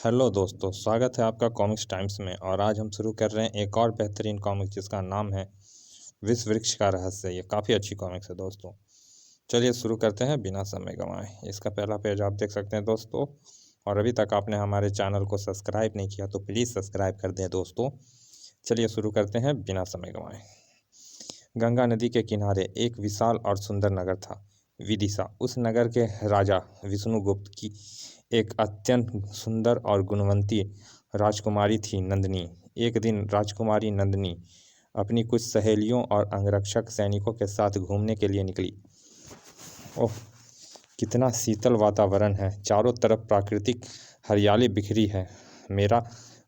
Hello दोस्तों, स्वागत है आपका कॉमिक्स टाइम्स में। और आज हम शुरू कर रहे हैं एक और बेहतरीन कॉमिक्स जिसका नाम है विश्व वृक्ष का रहस्य। ये काफ़ी अच्छी कॉमिक्स है दोस्तों। चलिए शुरू करते हैं बिना समय गंवाए। इसका पहला पेज आप देख सकते हैं दोस्तों। और अभी तक आपने हमारे चैनल को सब्सक्राइब नहीं किया तो प्लीज़ सब्सक्राइब कर दें दोस्तों। चलिए शुरू करते हैं बिना समय गंवाए। गंगा नदी के किनारे एक विशाल और सुंदर नगर था, विदिशा। उस नगर के राजा विष्णुगुप्त की एक अत्यंत सुंदर और गुणवंती राजकुमारी थी, नंदिनी। एक दिन राजकुमारी नंदिनी अपनी कुछ सहेलियों और अंगरक्षक सैनिकों के साथ घूमने के लिए निकली। ओह, कितना शीतल वातावरण है! चारों तरफ प्राकृतिक हरियाली बिखरी है। मेरा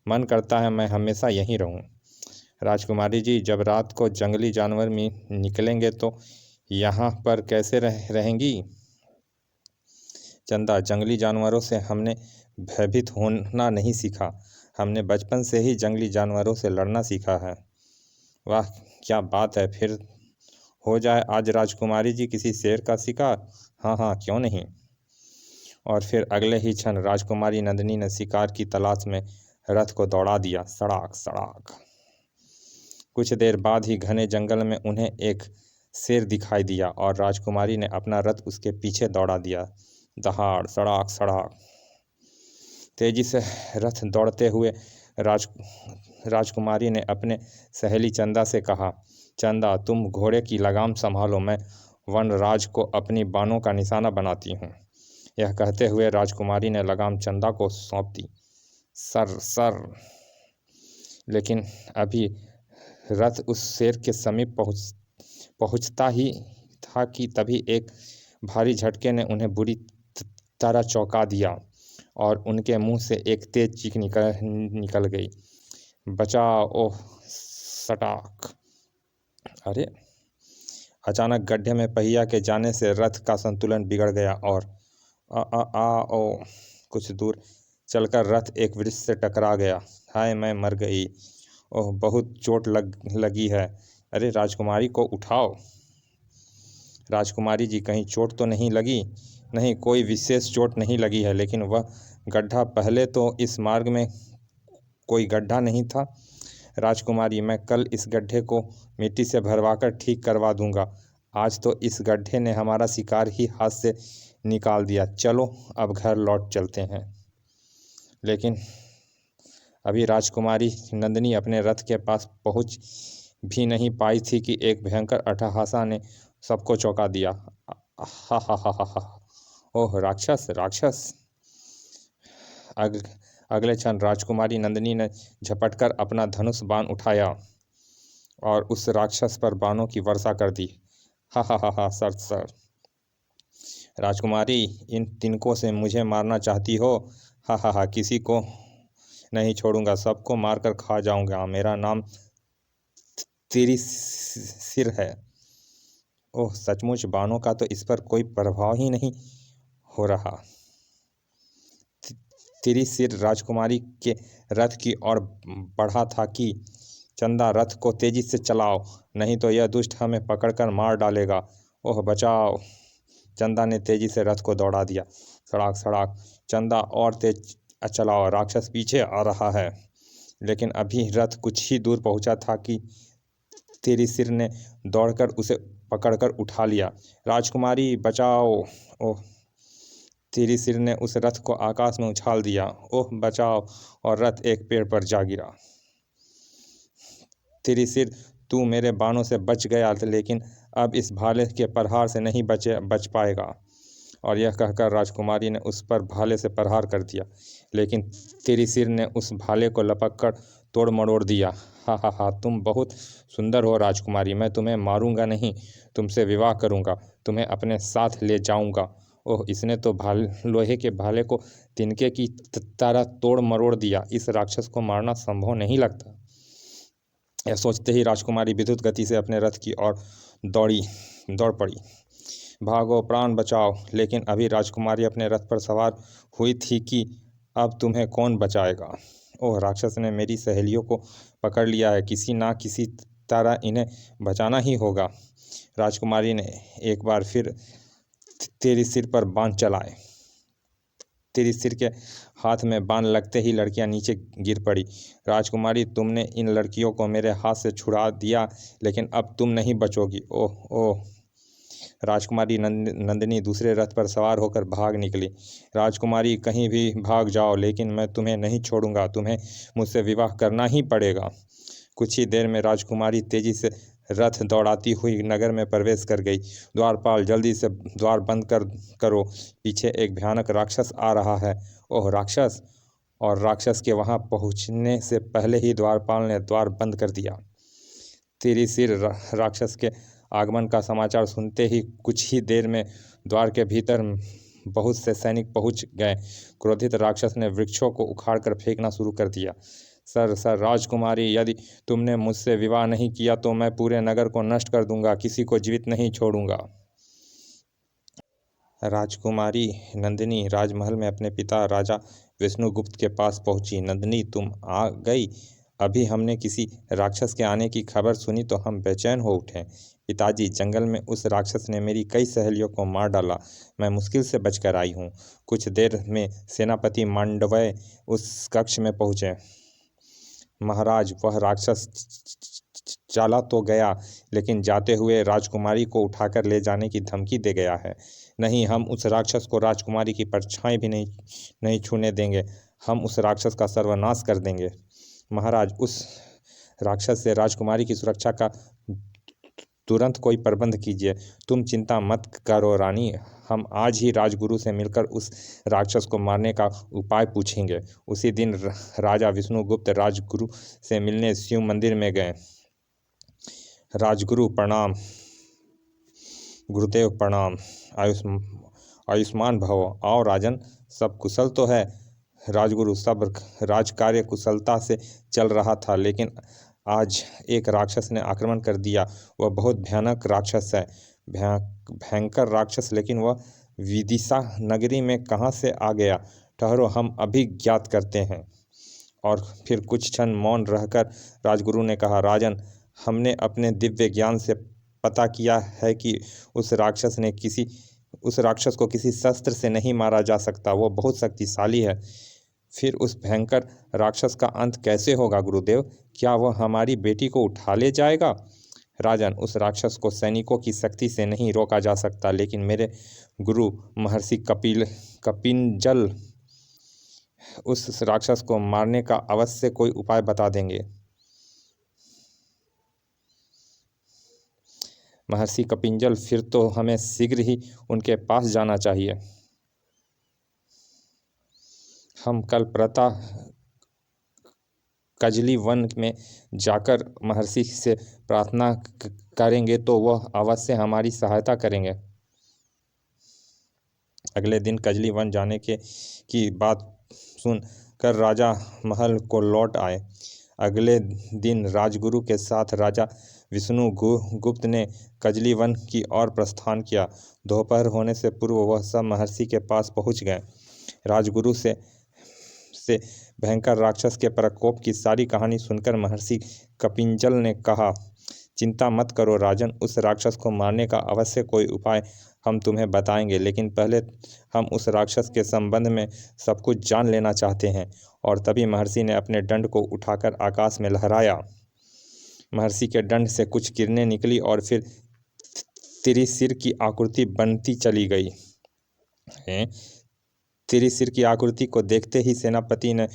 मन करता है मैं हमेशा यहीं रहूं। राजकुमारी जी, जब रात को जंगली जानवर में निकलेंगे तो यहाँ पर कैसे रहेंगी? चंदा, जंगली जानवरों से हमने भयभीत होना नहीं सीखा। हमने बचपन से ही जंगली जानवरों से लड़ना सीखा है। वाह, क्या बात है! फिर हो जाए आज राजकुमारी जी किसी शेर का शिकार। हाँ हाँ, क्यों नहीं। और फिर अगले ही क्षण राजकुमारी नंदिनी ने शिकार की तलाश में रथ को दौड़ा दिया, सड़ाक सड़ाक। कुछ देर बाद ही घने जंगल में उन्हें एक शेर दिखाई दिया और राजकुमारी ने अपना रथ उसके पीछे दौड़ा दिया, दहाड़ सड़ाक सड़ाक। तेजी से रथ दौड़ते हुए राजकुमारी ने अपने सहेली चंदा से कहा, चंदा, तुम घोड़े की लगाम संभालो, मैं वनराज को अपनी बाणों का निशाना बनाती हूँ। यह कहते हुए राजकुमारी ने लगाम चंदा को सौंप दी। Sir sir. लेकिन अभी रथ उस शेर के समीप पहुंचता ही था कि तभी एक भारी झटके ने उन्हें बुरी तरह चौंका दिया और उनके मुंह से एक तेज चीख निकल गई। बचाओ! ओह सटाक! अरे! अचानक गड्ढे में पहिया के जाने से रथ का संतुलन बिगड़ गया और आ आ आ ओ कुछ दूर चलकर रथ एक वृक्ष से टकरा गया। हाय, मैं मर गई। ओह, बहुत चोट लगी है। अरे राजकुमारी को उठाओ। राजकुमारी जी, कहीं चोट तो नहीं लगी? नहीं, कोई विशेष चोट नहीं लगी है, लेकिन वह गड्ढा, पहले तो इस मार्ग में कोई गड्ढा नहीं था। राजकुमारी, मैं कल इस गड्ढे को मिट्टी से भरवाकर ठीक करवा दूंगा। आज तो इस गड्ढे ने हमारा शिकार ही हाथ से निकाल दिया। चलो अब घर लौट चलते हैं। लेकिन अभी राजकुमारी नंदिनी अपने रथ के पास पहुंच भी नहीं पाई थी कि एक भयंकर अट्टहासा ने सबको चौंका दिया। हा हा हा हा हा! ओह राक्षस राक्षस! अगले क्षण राजकुमारी नंदिनी ने झपटकर अपना धनुष बाण उठाया और उस राक्षस पर बाणों की वर्षा कर दी। हा हा हा हा! Sir sir! राजकुमारी, इन तिनकों से मुझे मारना चाहती हो? हा हा हा! किसी को नहीं छोड़ूंगा, सबको मारकर खा जाऊंगा। मेरा नाम तेरी सिर है। ओह सचमुच, बाणों का तो इस पर कोई प्रभाव ही नहीं हो रहा। तेरी सिर राजकुमारी के रथ की ओर बढ़ा था कि चंदा, रथ को तेजी से चलाओ, नहीं तो यह दुष्ट हमें पकड़कर मार डालेगा। ओह बचाओ! चंदा ने तेजी से रथ को दौड़ा दिया। सड़ाक सड़ाक! चंदा, और तेज चलाओ, राक्षस पीछे आ रहा है। लेकिन अभी रथ कुछ ही दूर पहुंचा था कि तेरी सिर ने दौड़कर उसे पकड़कर उठा लिया। राजकुमारी बचाओ! ओह! तेरी सिर ने उस रथ को आकाश में उछाल दिया। ओह बचाओ! और रथ एक पेड़ पर जा गिरा। तेरी सिर, तू मेरे बाणों से बच गया, लेकिन अब इस भाले के प्रहार से नहीं बच पाएगा। और यह कहकर राजकुमारी ने उस पर भाले से प्रहार कर दिया, लेकिन तेरी सिर ने उस भाले को लपक कर तोड़ मरोड़ दिया। हा हा हा! तुम बहुत सुंदर हो राजकुमारी, मैं तुम्हें मारूंगा नहीं, तुमसे विवाह करूंगा, तुम्हें अपने साथ ले जाऊंगा। ओह, इसने तो लोहे के भाले को तिनके की तरह तोड़ मरोड़ दिया। इस राक्षस को मारना संभव नहीं लगता। यह सोचते ही राजकुमारी विद्युत गति से अपने रथ की ओर दौड़ पड़ी। भागो, प्राण बचाओ! लेकिन अभी राजकुमारी अपने रथ पर सवार हुई थी कि अब तुम्हें कौन बचाएगा? ओह, राक्षस ने मेरी सहेलियों को पकड़ लिया है, किसी ना किसी तरह इन्हें बचाना ही होगा। राजकुमारी ने एक बार फिर तेरी सिर पर बाण चलाए। त्रिशिर के हाथ में बाण लगते ही लड़कियां नीचे गिर पड़ी। राजकुमारी, तुमने इन लड़कियों को मेरे हाथ से छुड़ा दिया, लेकिन अब तुम नहीं बचोगी। ओह ओह। राजकुमारी नंदिनी दूसरे रथ पर सवार होकर भाग निकली। राजकुमारी, कहीं भी भाग जाओ, लेकिन मैं तुम्हें नहीं छोड़ूंगा। तुम्हें मुझसे विवाह करना ही पड़ेगा। कुछ ही देर में राजकुमारी तेजी से रथ दौड़ाती हुई नगर में प्रवेश कर गई। द्वारपाल, जल्दी से द्वार बंद करो, पीछे एक भयानक राक्षस आ रहा है। ओह राक्षस! और राक्षस के वहां पहुंचने से पहले ही द्वारपाल ने द्वार बंद कर दिया। त्रिशिर राक्षस के आगमन का समाचार सुनते ही कुछ ही देर में द्वार के भीतर बहुत से सैनिक पहुंच गए। क्रोधित राक्षस ने वृक्षों को उखाड़कर फेंकना शुरू कर दिया। सर राजकुमारी, यदि तुमने मुझसे विवाह नहीं किया तो मैं पूरे नगर को नष्ट कर दूंगा, किसी को जीवित नहीं छोड़ूंगा। राजकुमारी नंदिनी राजमहल में अपने पिता राजा विष्णुगुप्त के पास पहुंची। नंदिनी, तुम आ गई। अभी हमने किसी राक्षस के आने की खबर सुनी तो हम बेचैन हो उठे। पिताजी, जंगल में उस राक्षस ने मेरी कई सहेलियों को मार डाला। मैं मुश्किल से बचकर आई हूँ। कुछ देर में सेनापति मांडव्य उस कक्ष में पहुँचे। महाराज, वह राक्षस चला तो गया, लेकिन जाते हुए राजकुमारी को उठाकर ले जाने की धमकी दे गया है। नहीं, हम उस राक्षस को राजकुमारी की परछाई भी नहीं छूने देंगे। हम उस राक्षस का सर्वनाश कर देंगे। महाराज, उस राक्षस से राजकुमारी की सुरक्षा का तुरंत कोई प्रबंध कीजिए। तुम चिंता मत करो रानी, हम आज ही राजगुरु से मिलकर उस राक्षस को मारने का उपाय पूछेंगे। उसी दिन राजा विष्णुगुप्त राजगुरु से मिलने शिव मंदिर में गए। राजगुरु प्रणाम। गुरुदेव प्रणाम। आयुष्मान भव। आओ राजन, सब कुशल तो है? राजगुरु, सब राजकार्य कुशलता से चल रहा था, लेकिन आज एक राक्षस ने आक्रमण कर दिया। वह बहुत भयानक राक्षस है, भयंकर राक्षस, लेकिन वह विदिशा नगरी में कहाँ से आ गया? ठहरो, हम अभी ज्ञात करते हैं। और फिर कुछ क्षण मौन रहकर राजगुरु ने कहा, राजन, हमने अपने दिव्य ज्ञान से पता किया है कि उस राक्षस को किसी शस्त्र से नहीं मारा जा सकता। वो बहुत शक्तिशाली है। फिर उस भयंकर राक्षस का अंत कैसे होगा गुरुदेव? क्या वह हमारी बेटी को उठा ले जाएगा? राजन, उस राक्षस को सैनिकों की शक्ति से नहीं रोका जा सकता, लेकिन मेरे गुरु महर्षि कपिंजल उस राक्षस को मारने का अवश्य कोई उपाय बता देंगे। महर्षि कपिंजल, फिर तो हमें शीघ्र ही उनके पास जाना चाहिए। हम कल प्रातः कजली वन में जाकर महर्षि से प्रार्थना करेंगे तो वह अवश्य हमारी सहायता करेंगे। अगले दिन कजली वन जाने की बात सुन कर राजा महल को लौट आए। अगले दिन राजगुरु के साथ राजा विष्णुगुप्त ने कजली वन की ओर प्रस्थान किया। दोपहर होने से पूर्व वह सब महर्षि के पास पहुंच गए। राजगुरु से भयंकर राक्षस के प्रकोप की सारी कहानी सुनकर महर्षि कपिंजल ने कहा, चिंता मत करो राजन, उस राक्षस को मारने का अवश्य कोई उपाय हम तुम्हें बताएंगे, लेकिन पहले हम उस राक्षस के संबंध में सब कुछ जान लेना चाहते हैं। और तभी महर्षि ने अपने दंड को उठाकर आकाश में लहराया। महर्षि के दंड से कुछ किरणें निकली और फिर त्रिशिर की आकृति बनती चली गई। त्रिशिर की आकृति को देखते ही सेनापति ने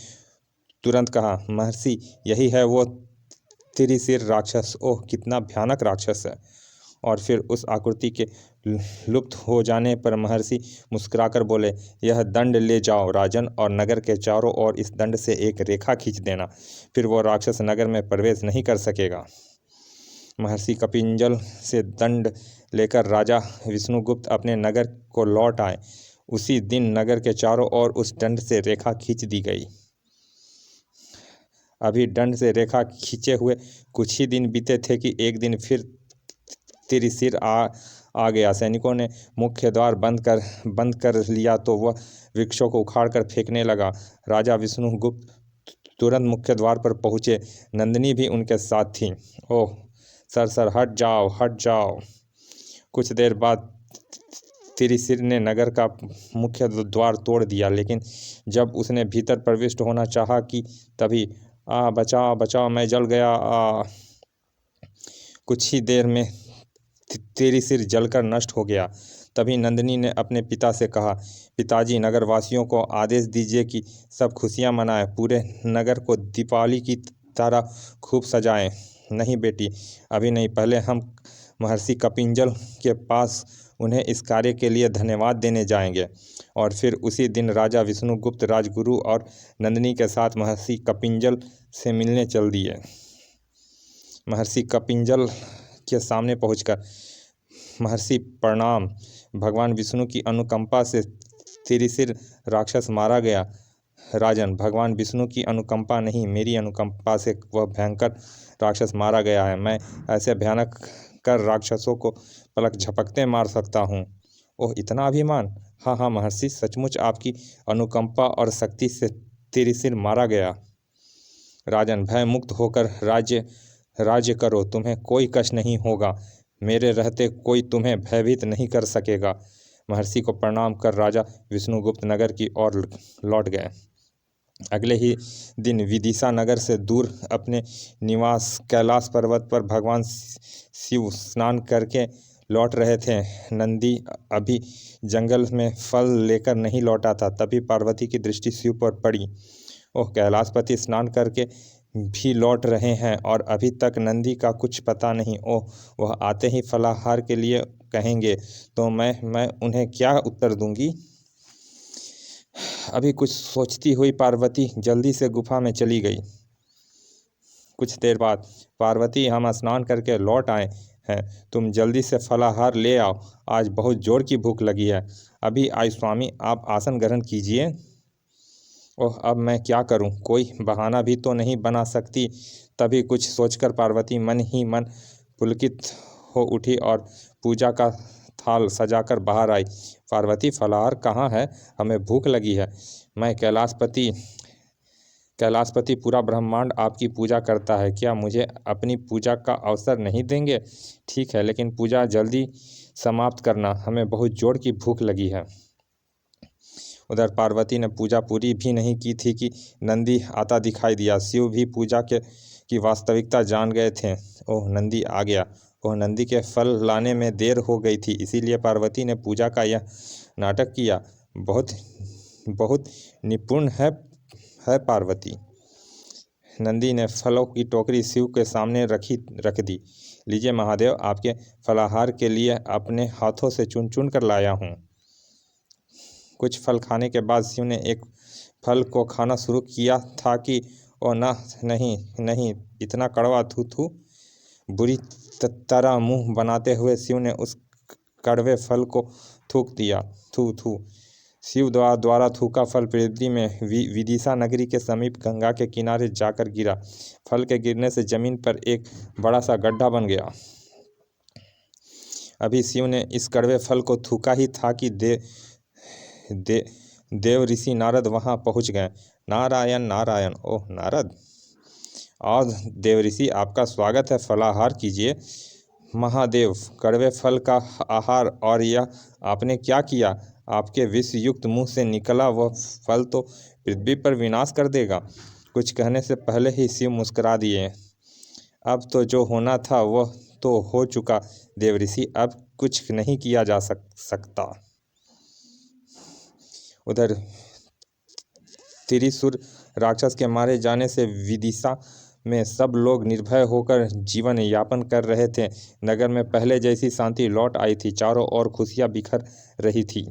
तुरंत कहा, महर्षि, यही है वो त्रिशिर राक्षस। ओह, कितना भयानक राक्षस है। और फिर उस आकृति के लुप्त हो जाने पर महर्षि मुस्कुराकर बोले, यह दंड ले जाओ राजन, और नगर के चारों ओर इस दंड से एक रेखा खींच देना, फिर वो राक्षस नगर में प्रवेश नहीं कर सकेगा। महर्षि कपिंजल से दंड लेकर राजा विष्णुगुप्त अपने नगर को लौट आए। उसी दिन नगर के चारों ओर उस दंड से रेखा खींच दी गई। अभी दंड से रेखा खींचे हुए कुछ ही दिन बीते थे कि एक दिन फिर त्रिशिर आ गया। सैनिकों ने मुख्य द्वार बंद कर लिया तो वह वृक्षों को उखाड़कर फेंकने लगा। राजा विष्णुगुप्त तुरंत मुख्य द्वार पर पहुंचे। नंदिनी भी उनके साथ थी। ओह सर, हट जाओ, हट जाओ। कुछ देर बाद तिरिसिर ने नगर का मुख्य द्वार तोड़ दिया, लेकिन जब उसने भीतर प्रविष्ट होना चाहा कि तभी बचाओ बचाओ, मैं जल गया। कुछ ही देर में तिरिसिर जलकर नष्ट हो गया। तभी नंदिनी ने अपने पिता से कहा, पिताजी, नगरवासियों को आदेश दीजिए कि सब खुशियां मनाएं, पूरे नगर को दीपावली की तरह खूब सजाएं। नहीं बेटी, अभी नहीं, पहले हम महर्षि कपिंजल के पास उन्हें इस कार्य के लिए धन्यवाद देने जाएंगे। और फिर उसी दिन राजा विष्णुगुप्त राजगुरु और नंदिनी के साथ महर्षि कपिंजल से मिलने चल दिए। महर्षि कपिंजल के सामने पहुंचकर, महर्षि प्रणाम, भगवान विष्णु की अनुकंपा से तिरिसिर राक्षस मारा गया। राजन, भगवान विष्णु की अनुकंपा नहीं, मेरी अनुकंपा से वह भयंकर राक्षस मारा गया है। मैं ऐसे भयानक कर राक्षसों को पलक झपकते मार सकता हूँ। ओह, इतना अभिमान! हाँ हाँ महर्षि, सचमुच आपकी अनुकंपा और शक्ति से तिरिसिर मारा गया। राजन, भय मुक्त होकर राज्य करो, तुम्हें कोई कष्ट नहीं होगा। मेरे रहते कोई तुम्हें भयभीत नहीं कर सकेगा। महर्षि को प्रणाम कर राजा विष्णुगुप्त नगर की ओर लौट गए। अगले ही दिन विदिशा नगर से दूर अपने निवास कैलाश पर्वत पर भगवान शिव स्नान करके लौट रहे थे। नंदी अभी जंगल में फल लेकर नहीं लौटा था, तभी पार्वती की दृष्टि शिव पर पड़ी। ओह, कैलाशपति स्नान करके भी लौट रहे हैं और अभी तक नंदी का कुछ पता नहीं। ओह, वह आते ही फलाहार के लिए कहेंगे तो मैं उन्हें क्या उत्तर दूंगी। अभी कुछ सोचती हुई पार्वती जल्दी से गुफा में चली गई। कुछ देर बाद, पार्वती, हम स्नान करके लौट आए हैं, तुम जल्दी से फलाहार ले आओ, आज बहुत जोर की भूख लगी है। अभी आई स्वामी, आप आसन ग्रहण कीजिए। ओह, अब मैं क्या करूं, कोई बहाना भी तो नहीं बना सकती। तभी कुछ सोचकर पार्वती मन ही मन पुलकित हो उठी और पूजा का थाल सजाकर बाहर आई। पार्वती, फलाहार कहाँ है, हमें भूख लगी है। मैं कैलाशपति पूरा ब्रह्मांड आपकी पूजा करता है, क्या मुझे अपनी पूजा का अवसर नहीं देंगे। ठीक है, लेकिन पूजा जल्दी समाप्त करना, हमें बहुत जोर की भूख लगी है। उधर पार्वती ने पूजा पूरी भी नहीं की थी कि नंदी आता दिखाई दिया। शिव भी पूजा की वास्तविकता जान गए थे। ओह, नंदी आ गया। ओह, नंदी के फल लाने में देर हो गई थी, इसीलिए पार्वती ने पूजा का यह नाटक किया। बहुत बहुत निपुण है पार्वती। नंदी ने फलों की टोकरी शिव के सामने रख दी। लीजिए महादेव, आपके फलाहार के लिए अपने हाथों से चुन चुन कर लाया हूँ। कुछ फल खाने के बाद शिव ने एक फल को खाना शुरू किया था कि ओ ना, नहीं नहीं, इतना कड़वा, थू थू। बुरी तरह मुंह बनाते हुए शिव ने उस कड़वे फल को थूक दिया। थू थू। शिव द्वारा थूका फल पृथ्वी में विदिशा नगरी के समीप गंगा के किनारे जाकर गिरा। फल के गिरने से जमीन पर एक बड़ा सा गड्ढा बन गया। अभी शिव ने इस कड़वे फल को थूका ही था कि देव ऋषि नारद वहां पहुंच गए। नारायण नारायण। ओह नारद, और देव ऋषि, आपका स्वागत है, फलाहार कीजिए। महादेव, कड़वे फल का आहार, और यह आपने क्या किया। आपके विष युक्त मुंह से निकला वह फल तो पृथ्वी पर विनाश कर देगा। कुछ कहने से पहले ही शिव मुस्कुरा दिए। अब तो जो होना था वह तो हो चुका देव ऋषि, अब कुछ नहीं किया जा सकता। उधर त्रिशूर राक्षस के मारे जाने से विदिशा में सब लोग निर्भय होकर जीवन यापन कर रहे थे। नगर में पहले जैसी शांति लौट आई थी, चारों ओर खुशियां बिखर रही थी।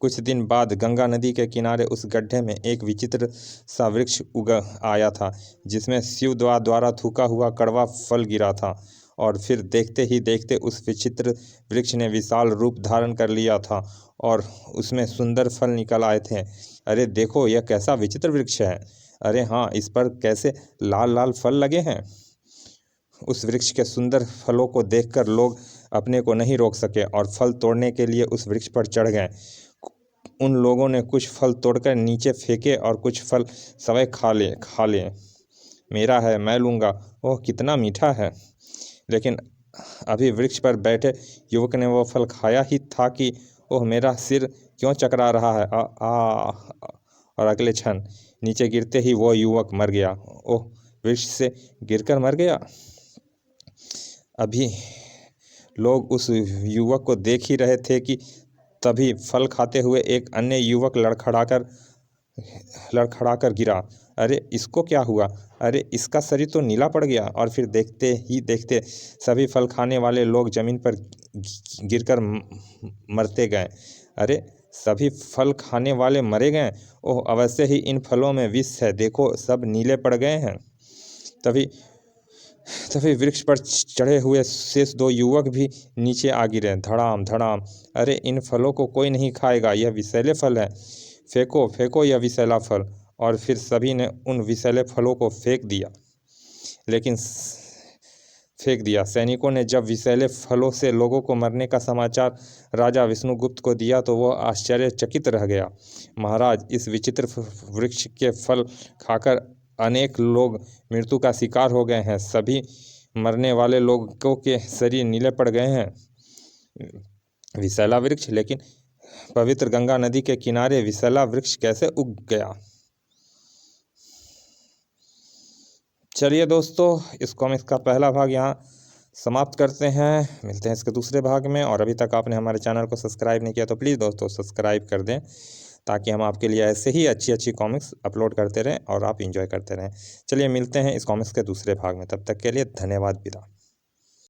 कुछ दिन बाद गंगा नदी के किनारे उस गड्ढे में एक विचित्र सा वृक्ष उग आया था, जिसमें शिव द्वारा थूका हुआ कड़वा फल गिरा था। और फिर देखते ही देखते उस विचित्र वृक्ष ने विशाल रूप धारण कर लिया था और उसमें सुंदर फल निकल आए थे। अरे देखो, यह कैसा विचित्र वृक्ष है। अरे हाँ, इस पर कैसे लाल लाल फल लगे हैं। उस वृक्ष के सुंदर फलों को देखकर लोग अपने को नहीं रोक सके और फल तोड़ने के लिए उस वृक्ष पर चढ़ गए। उन लोगों ने कुछ फल तोड़कर नीचे फेंके और कुछ फल सवै खा ले। मेरा है, मैं लूँगा। ओह कितना मीठा है। लेकिन अभी वृक्ष पर बैठे युवक ने वो फल खाया ही था कि ओह मेरा सिर क्यों चकरा रहा है और अगले क्षण नीचे गिरते ही वो युवक मर गया। ओह, वृक्ष से गिरकर मर गया। अभी लोग उस युवक को देख ही रहे थे कि तभी फल खाते हुए एक अन्य युवक लड़खड़ाकर गिरा। अरे इसको क्या हुआ? अरे इसका शरीर तो नीला पड़ गया। और फिर देखते ही देखते सभी फल खाने वाले लोग जमीन पर गिरकर मरते गए। अरे सभी फल खाने वाले मरे गए। ओह, अवश्य ही इन फलों में विष है, देखो सब नीले पड़ गए हैं। तभी तभी वृक्ष पर चढ़े हुए शेष दो युवक भी नीचे आ गिरे, धड़ाम धड़ाम। अरे इन फलों को कोई नहीं खाएगा, यह विषैले फल है, फेंको फेंको यह विषैला फल। और फिर सभी ने उन विषैले फलों को फेंक दिया। सैनिकों ने जब विषैले फलों से लोगों को मरने का समाचार राजा विष्णुगुप्त को दिया तो वह आश्चर्यचकित रह गया। महाराज, इस विचित्र वृक्ष के फल खाकर अनेक लोग मृत्यु का शिकार हो गए हैं। सभी मरने वाले लोगों के शरीर नीले पड़ गए हैं। विषैला वृक्ष, लेकिन पवित्र गंगा नदी के किनारे विषैला वृक्ष कैसे उग गया? चलिए दोस्तों, इस कॉमिक्स का पहला भाग यहाँ समाप्त करते हैं। मिलते हैं इसके दूसरे भाग में। और अभी तक आपने हमारे चैनल को सब्सक्राइब नहीं किया तो प्लीज़ दोस्तों सब्सक्राइब कर दें, ताकि हम आपके लिए ऐसे ही अच्छी अच्छी कॉमिक्स अपलोड करते रहें और आप इंजॉय करते रहें। चलिए मिलते हैं इस कॉमिक्स के दूसरे भाग में। तब तक के लिए धन्यवाद, विदा।